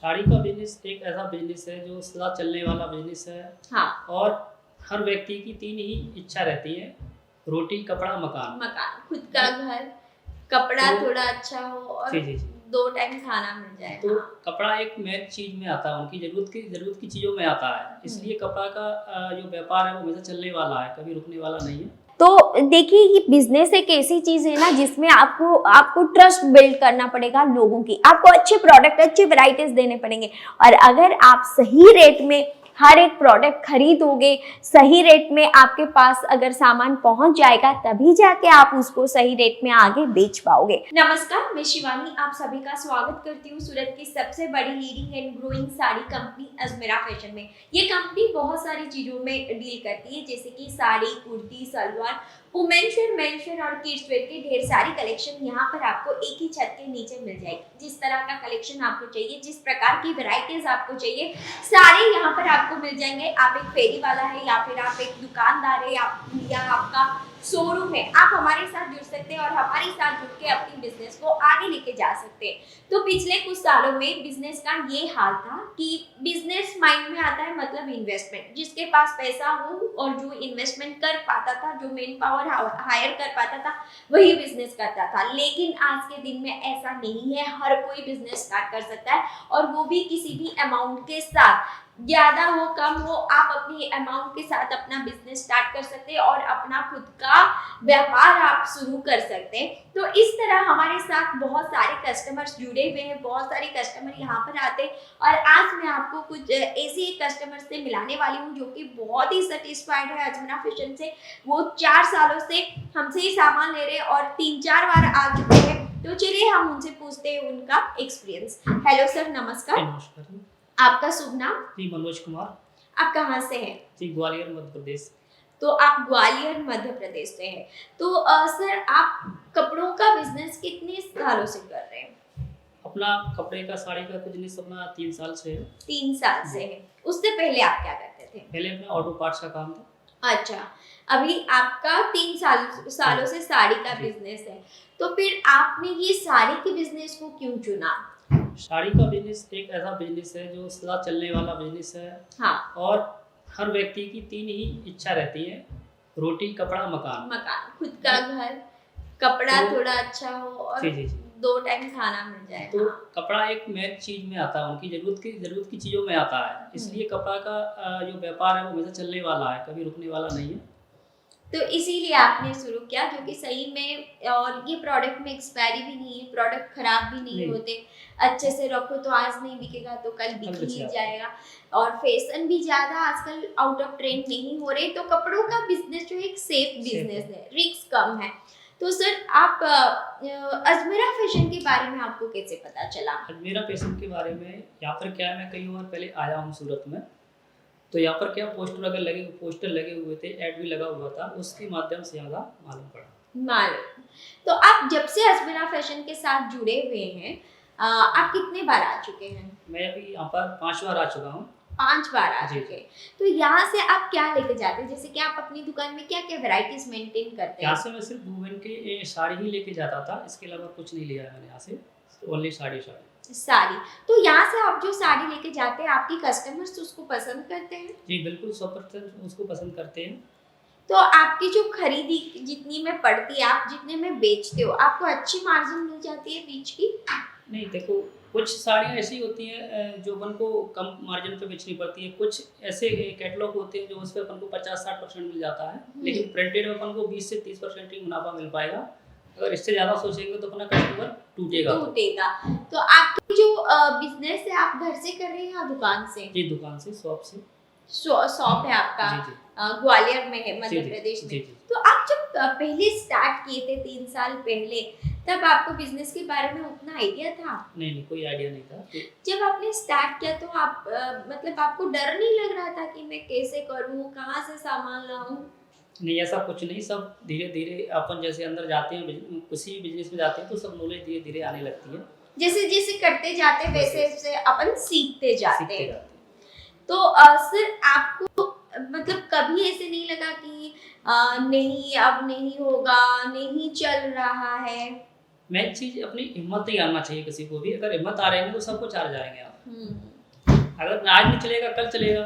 साड़ी का बिजनेस एक ऐसा बिजनेस है जो सदा चलने वाला बिजनेस है। हाँ। और हर व्यक्ति की तीन ही इच्छा रहती है, रोटी, कपड़ा, मकान। मकान, खुद का घर, कपड़ा तो थोड़ा अच्छा हो और जी जी जी 2 टाइम खाना मिल जाए। तो हाँ। कपड़ा एक मेन चीज में आता है, उनकी जरूरत की चीजों में आता है। इसलिए कपड़ा का जो व्यापार है वो हमेशा चलने वाला है, कभी रुकने वाला नहीं है। तो देखिए, ये बिजनेस एक ऐसी चीज है ना जिसमें आपको आपको ट्रस्ट बिल्ड करना पड़ेगा लोगों की। आपको अच्छे प्रोडक्ट, अच्छी वैरायटीज देने पड़ेंगे। और अगर आप सही रेट में हर एक प्रोडक्ट खरीदोगे, सही रेट में आपके पास अगर सामान पहुंच जाएगा, तभी जाके आप उसको सही रेट में आगे बेच पाओगे। नमस्कार, मैं शिवानी आप सभी का स्वागत करती हूँ सूरत की सबसे बड़ी leading and growing sari company Ajmera fashion में। ये कंपनी बहुत सारी चीजों में डील करती है, जैसे कि sari, kurti, salwar, women's wear, men's wear और किड्स वेयर के ढेर सारी कलेक्शन यहाँ पर आपको एक ही छत के नीचे मिल जाएगी। जिस तरह का कलेक्शन आपको चाहिए, जिस प्रकार की वैरायटीज आपको चाहिए, सारे यहाँ पर आपको मिल जाएंगे। आप एक फेरी वाला है या फिर आप एक दुकानदार है या आपका शोरूम है, आप हमारे साथ जुड़ सकते हैं और हमारे साथ जुड़ के अपनी बिजनेस को आगे लेके जा सकते हैं। तो पिछले कुछ सालों में बिजनेस का ये हाल था कि बिजनेस माइंड में आता है मतलब इन्वेस्टमेंट। जिसके पास पैसा हो और जो इन्वेस्टमेंट कर पाता था, जो मैन पावर हायर कर पाता था, वही बिजनेस करता था। लेकिन आज के दिन में ऐसा नहीं है, हर कोई बिजनेस स्टार्ट कर सकता है और वो भी किसी भी अमाउंट के साथ। ज्यादा हो कम हो, आप अपनी अमाउंट के साथ अपना बिजनेस स्टार्ट कर सकते हैं और अपना खुद का व्यापार आप शुरू कर सकते हैं। तो इस तरह हमारे साथ बहुत सारे कस्टमर्स जुड़े हुए हैं, बहुत सारे कस्टमर यहाँ पर आते हैं और आज मैं आपको कुछ ऐसे कस्टमर से मिलाने वाली हूँ जो कि बहुत ही सेटिस्फाइड है अजमेरा फैशन से। वो 4 सालों से हमसे ही सामान ले रहे हैं और 3-4 बार आ चुके हैं। तो चलिए हम उनसे पूछते हैं उनका एक्सपीरियंस। हेलो सर, नमस्कार। नमस्कार आपका शुभ नाम? जी, मनोज कुमार। आप कहाँ से हैं? जी, ग्वालियर मध्य प्रदेश। तो आप ग्वालियर मध्य प्रदेश से हैं। तो सर, आप कपड़ों का बिजनेस कितने सालों से कर रहे हैं? अपना कपड़े का, साड़ी का बिजनेस अपना 3 साल से है। 3 साल से है। उससे पहले आप क्या करते थे? पहले अपना ऑटो पार्ट्स का काम था। अच्छा, अभी आपका 3 सालों से साड़ी का बिजनेस है। तो फिर आपने ये साड़ी के बिजनेस को क्यों चुना? साड़ी का बिजनेस एक ऐसा बिजनेस है जो सदा चलने वाला बिजनेस है। हाँ। और हर व्यक्ति की तीन ही इच्छा रहती है, रोटी, कपड़ा, मकान। मकान, खुद का घर, कपड़ा तो थोड़ा अच्छा हो और जी जी जी 2 टाइम खाना मिल जाए। तो हाँ। कपड़ा एक मेन चीज में आता है, उनकी जरूरत की चीजों में आता है। इसलिए कपड़ा का जो व्यापार है वो हमेशा चलने वाला है, कभी रुकने वाला नहीं है। तो इसीलिए आपने शुरू किया, क्योंकि सही में और ये प्रोडक्ट में एक्सपायरी भी नहीं है, प्रोडक्ट खराब भी नहीं होते। अच्छे से रखो तो आज नहीं बिकेगा तो कल बिक ही जाएगा। और फैशन भी ज्यादा आजकल आउट ऑफ ट्रेंड नहीं हो रहे। तो कपड़ों का बिजनेस जो एक सेफ बिजनेस है, रिस्क कम है। तो सर, आप अजमेरा फैशन के बारे में आपको कैसे पता चला? अजमेरा फैशन के बारे में यहाँ पर क्या है, मैं कई बार पहले आया हूँ सूरत में। तो यहाँ पर क्या पोस्टर लगे हुए थे, ऐड भी लगा हुआ था, उसके माध्यम से ज़्यादा मालूम पड़ा। तो आप जब से अजमेरा फैशन के साथ जुड़े हुए हैं, आप कितने बार आ चुके हैं? मैं अभी यहाँ पर 5 बार आ चुका हूँ। 5 बार आ चुके हैं। तो यहाँ से आप क्या लेके जाते हैं? जैसे कि आप अपनी दुकान में क्या क्या वैरायटीज मेंटेन करते हैं? यहाँ से मैं सिर्फ वुमेन के साड़ी ही लेके जाता था, इसके अलावा कुछ नहीं लिया मैंने यहाँ से, ओनली साड़ी। तो यहाँ से आप जो साड़ी लेके जाते हैं, आपकी कस्टमर्स उसको पसंद करते हैं? जी बिल्कुल, 100% उसको पसंद करते हैं। तो आपकी जो खरीदी जितनी में पड़ती है, आप जितने में बेचते हो, आपको अच्छी मार्जिन मिल जाती है बीच की? नहीं, देखो, कुछ साड़ियाँ ऐसी होती हैं जो अपन को कम मार्जिन पे बेचनी पड़ती है। कुछ ऐसे कैटलॉग होते हैं जो उस पर अपन को 50-60% मिल जाता है। लेकिन प्रिंटेड में अपन को 20 से 30% ही मुनाफा मिल पाएगा। अगर इससे ज़्यादा सोचेंगे तो अपना कस्टमर टूटेगा। तो आपकी जो बिजनेस है, आप घर से कर रहे हैं या दुकान से? जी, दुकान से, शॉप से। शॉप है आपका? जी जी ग्वालियर में है, मध्य प्रदेश में। जी जी। तो आप जब पहले स्टार्ट किए थे 3 साल पहले, तब आपको बिजनेस के बारे में उतना आइडिया था? नहीं, कोई आइडिया नहीं था। जब आपने स्टार्ट किया तो आप मतलब आपको डर नहीं लग रहा था कि मैं कैसे करूं, कहां से सामान लाऊं? नहीं, ऐसा कुछ नहीं। सब धीरे धीरे अपन जैसे अंदर जाते हैं, किसी भी बिजनेस में जाते हैं तो सब नॉलेज धीरे धीरे आने लगती है। जैसे जैसे करते जाते वैसे वैसे अपन सीखते जाते हैं। तो सर, आपको मतलब कभी ऐसे नहीं लगा कि नहीं, अब नहीं होगा, नहीं चल रहा है? मेन चीज अपनी हिम्मत नहीं हारना चाहिए किसी को भी। अगर हिम्मत आ रहेंगे तो सब कुछ हार जाएंगे आप। अगर आज नहीं चलेगा कल चलेगा।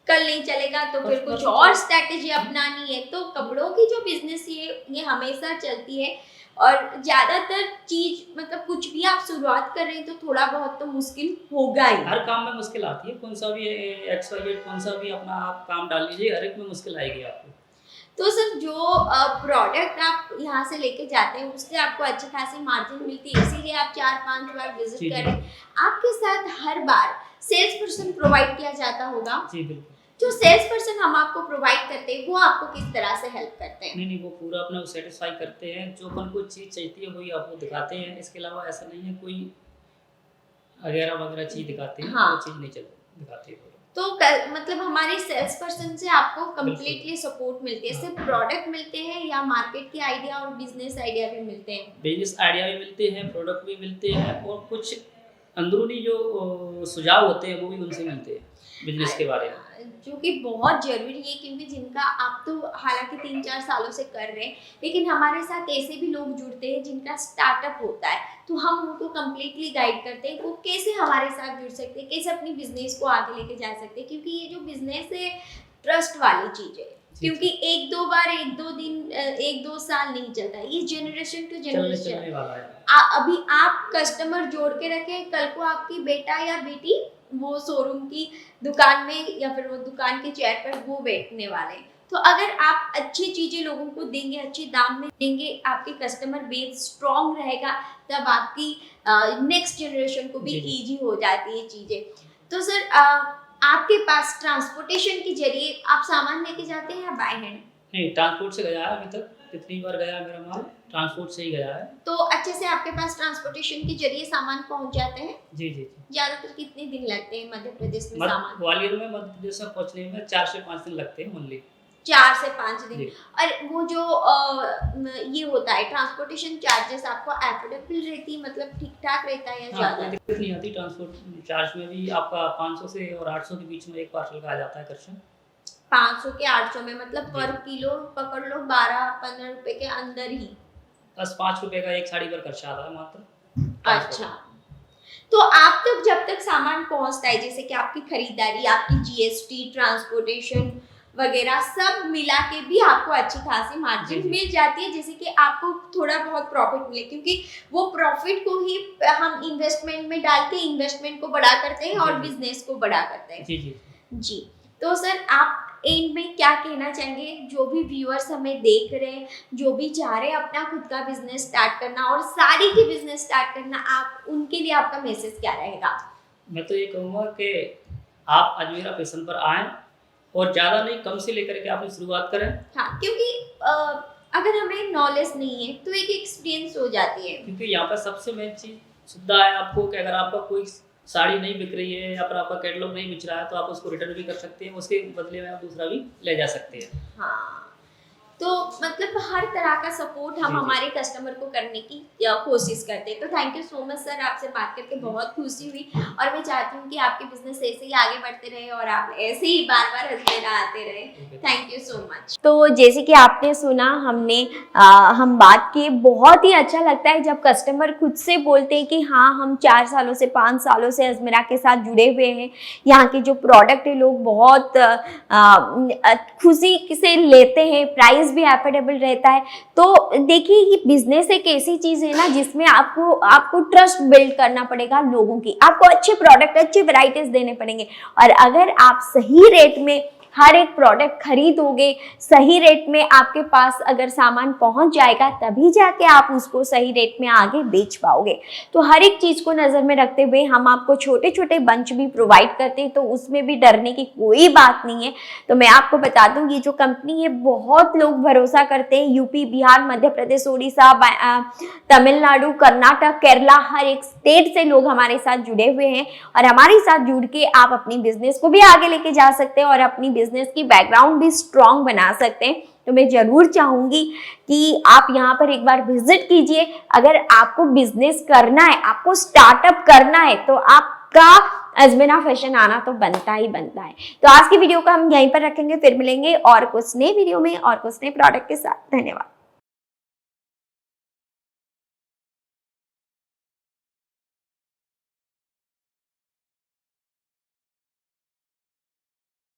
कल नहीं चलेगा तो फिर बस कुछ बस और स्ट्रैटेजी अपनानी है। तो कपड़ों की जो बिजनेस ये हमेशा चलती है, और ज्यादातर चीज मतलब कुछ भी आप शुरुआत कर रहे हैं तो थोड़ा बहुत तो मुश्किल होगा ही। हर काम में मुश्किल आती है, कौन सा भी XYZ कौन सा भी अपना आप काम डाल लीजिए, हर एक में मुश्किल आएगी आपको। तो सर जो प्रोडक्ट आप यहाँ से लेके जाते हैं उससे आपको अच्छी खासी मार्जिन मिलती है, इसीलिए आप 4-5 बार जी, विजिट जी। करें। आपके साथ हर बार सेल्स पर्सन प्रोवाइड किया जाता होगा। जी बिल्कुल। जो सेल्स पर्सन हम आपको प्रोवाइड करते हैं वो आपको किस तरह से हेल्प करते हैं? नहीं, वो पूरा अपना सेटिस्फाई करते हैं, जो अपन को चीज़ चाहिए है वही आपको दिखाते हैं। इसके अलावा ऐसा नहीं है कोई वगैरह वगैरह चीज़ दिखाते हैं, हाँ। वो चीज़ नहीं दिखाते हैं। तो मतलब हमारे सेल्स पर्सन से आपको कम्प्लीटली सपोर्ट मिलती है। सिर्फ प्रोडक्ट मिलते हैं या मार्केट के आइडिया और बिजनेस आइडिया भी मिलते हैं? बिजनेस आइडिया भी मिलते हैं, प्रोडक्ट भी मिलते हैं, और कुछ अंदरूनी जो सुझाव होते हैं वो भी उनसे मिलते हैं बिजनेस के बारे में। जो कि बहुत जरूरी है, क्योंकि जिनका आप तो हालांकि 3-4 सालों से कर रहे हैं, लेकिन हमारे साथ ऐसे भी लोग जुड़ते हैं जिनका स्टार्टअप होता है, तो हम उनको कम्प्लीटली गाइड करते हैं वो कैसे हमारे साथ जुड़ सकते हैं, कैसे अपनी बिजनेस को आगे लेके जा सकते हैं। क्योंकि ये जो बिजनेस है ट्रस्ट वाली चीज है, क्योंकि 1-2 बार 1-2 दिन 1-2 साल नहीं चलता, ये जनरेशन टू जनरेशन चलने वाला है। अभी आप कस्टमर जोड़ के रखें, कल को आपकी बेटा या बेटी वो शोरूम की दुकान में या फिर वो दुकान के चेयर पर वो बैठने वाले हैं। तो अगर आप अच्छी चीजें लोगों को देंगे, अच्छे दाम में देंगे, आपके कस्टमर बेस स्ट्रॉन्ग रहेगा, तब आपकी नेक्स्ट जनरेशन को भी इजी हो जाती है चीजें। तो सर आपके पास ट्रांसपोर्टेशन के जरिए आप सामान लेके जाते हैं या बाय हैंड? नहीं, ट्रांसपोर्ट से गया है, अभी तक कितनी बार गया मेरा माल ट्रांसपोर्ट से ही गया है। तो अच्छे से आपके पास ट्रांसपोर्टेशन के जरिए सामान पहुंच जाते हैं? जी जी। ज्यादातर कितने दिन लगते हैं मध्य प्रदेश में सामान? ग्वालियर में मध्य प्रदेश में पहुंचने में 4 से 5 दिन लगते हैं ओनली। 4 से 5 दिन। और वो जो ये होता है ट्रांसपोर्टेशन चार्जेस आपको एफोर्डेबल रहती है, मतलब ठीक ठाक रहता है या ज्यादा? कोई दिक्कत नहीं आती। ट्रांसपोर्ट चार्ज में भी आपका 500 से और 800 के बीच में एक पार्सल का आ जाता है खर्चा। 500 के 800 में मतलब पर किलो पकड़ लो 12-15 रुपए के अंदर ही। बस 5 रुपए का एक साड़ी पर खर्चा आता है मात्र। अच्छा, तो आप तक जब तक सामान पहुंचता है, जैसे कि आपकी खरीदारी, आपकी GST, ट्रांसपोर्टेशन वगैरह सब मिला के भी आपको अच्छी खासी मार्जिन मिल जाती है, जैसे कि आपको थोड़ा बहुत प्रॉफिट मिले, क्योंकि वो प्रॉफिट को ही हम इन्वेस्टमेंट में डाल के इन्वेस्टमेंट को बड़ा करते हैं और बिजनेस को बड़ा करते हैं। जी जी जी। तो सर आप एंड में क्या कहना चाहेंगे, जो भी व्यूअर्स हमें देख रहे हैं, जो भी चाह रहे हैं अपना खुद का बिजनेस स्टार्ट करना और साड़ी की बिजनेस स्टार्ट करना, आप उनके लिए आपका मैसेज क्या रहेगा? मैं तो ये कहूँगा कि आप अजमेरा फैशन पर आएँ और ज़्यादा नहीं, कम से लेकर के आपने शुरुआत करें। हाँ, क्योंकि अगर हमें नॉलेज नहीं है तो एक एक्सपीरियंस हो जाती है। क्योंकि यहाँ पर सबसे मेन चीज़ सुविधा है आपको कि अगर आपका कोई साड़ी नहीं बिक रही है या फिर आपका कैटलॉग नहीं बिक रहा है तो आप उसको रिटर्न भी कर सकते हैं, उसके बदले में आप दूसरा भी ले जा सकते हैं। हाँ, तो मतलब हर तरह का सपोर्ट हम हमारे कस्टमर को करने की कोशिश करते हैं। तो thank you so much sir, आपसे बात करके बहुत खुशी हुई और मैं चाहती हूँ कि आपके बिजनेस ऐसे ही आगे बढ़ते रहे और आप ऐसे ही बार बार अजमेरा आते रहे। Thank you so much. तो जैसे कि आपने सुना, हम बात किए, बहुत ही अच्छा लगता है जब कस्टमर खुद से बोलते हैं कि हाँ हम 4 सालों से 5 सालों से अजमेरा के साथ जुड़े हुए हैं, यहाँ के जो प्रोडक्ट है लोग बहुत खुशी से लेते हैं, प्राइस भी एफोर्डेबल रहता है। तो देखिए ये बिजनेस एक ऐसी चीज है ना जिसमें आपको ट्रस्ट बिल्ड करना पड़ेगा लोगों की, आपको अच्छे प्रोडक्ट, अच्छी वैरायटीज देने पड़ेंगे, और अगर आप सही रेट में हर एक प्रोडक्ट खरीदोगे, सही रेट में आपके पास अगर सामान पहुंच जाएगा, तभी जाके आप उसको सही रेट में आगे बेच पाओगे। तो हर एक चीज को नजर में रखते हुए हम आपको छोटे छोटे बंच भी प्रोवाइड करते हैं, तो उसमें भी डरने की कोई बात नहीं है। तो मैं आपको बता दूं, ये जो कंपनी है बहुत लोग भरोसा करते हैं, यूपी, बिहार, मध्य प्रदेश, उड़ीसा, तमिलनाडु, कर्नाटक, केरला, हर एक स्टेट से लोग हमारे साथ जुड़े हुए हैं, और हमारे साथ जुड़ के आप अपनी बिजनेस को भी आगे लेके जा सकते हैं और अपनी बिजनेस की बैकग्राउंड भी स्ट्रॉन्ग बना सकते हैं। तो मैं जरूर चाहूंगी कि आप यहाँ पर एक बार विजिट कीजिए। अगर आपको बिजनेस करना है, आपको स्टार्टअप करना है, तो आपका अजमेरा फैशन आना तो बनता ही बनता है। तो आज की वीडियो को हम यहीं पर रखेंगे, फिर मिलेंगे और कुछ नए वीडियो में और कुछ नए प्रोडक्ट के साथ। धन्यवाद।